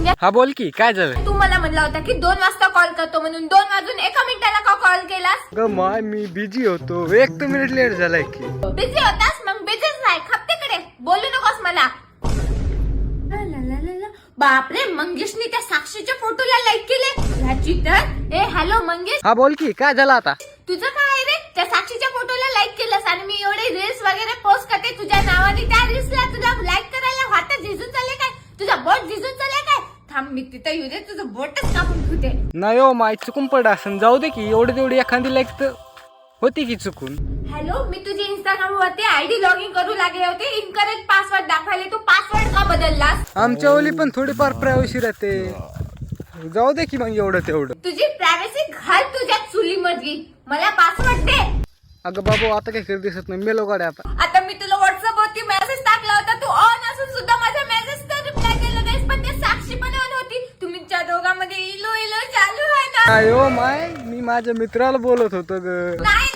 मंग्या. हा बोल की काय झालं? तू मला म्हणला होता की 2 वाजता कॉल करतो म्हणून 2 वाजून 1 मिनिटाला का कॉल केलास? ग माय मी बिझी होतो, 1 मिनिट लेट झालाय की. बिझी होतास? मग बिझीच नाही, खपतेकडे बोलू नकोस मला. बापरे, मंगेशने त्या साक्षीच्या फोटोला लाईक केले. ह्याची तर हॅलो मंगेश. हा बोल की काय झालं आता? तुझं काय रे? त्या साक्षीच्या फोटोला लाईक केलंस आणि मी एवढे रील्स वगैरे पोस्ट करते तुझ्या नावाने, त्या रील्सला तुला लाईक करायला हात झिजून चालले काय? तुझा बोट झिजून चालले काय? थांब मी तिथं येऊ दे, तुझं बोटच कापून ठेवते. नाही हो माय, चुकून पड असं. जाऊ दे की, एवढी तेवढी एखादी लाईक तर होती की चुकून. हॅलो, मी तुझी इंस्टाग्राम वरती आयडी लॉग इन करू लागले होते. इनकरेक्ट पासवर्ड दाखवायले, तू पासवर्ड का बदललास? आमच्या ओली पण थोडीफार प्रायव्हसी राहते. जाऊ दे की मग एवढं तेवढं. तुझी प्रायव्हसी घाल तुझ्या चुलीमध्ये. मला पासवर्ड दे. अगं बाबू आता काय करत दिसत नाही, मेलो गाड्या आता. आता मी तुला व्हॉट्सअप वरती मेसेज टाकला होता, तू ऑन असून सुद्धा माझ्या मेसेजचा रिप्लाय केला नाहीस. पण ते साक्षी पण ऑन होती. तुमच्या दोघांमध्ये इलो इलो चालू आहे ना? नाही हो माय, मी माझ्या मित्राला बोलत होतो ग. नाही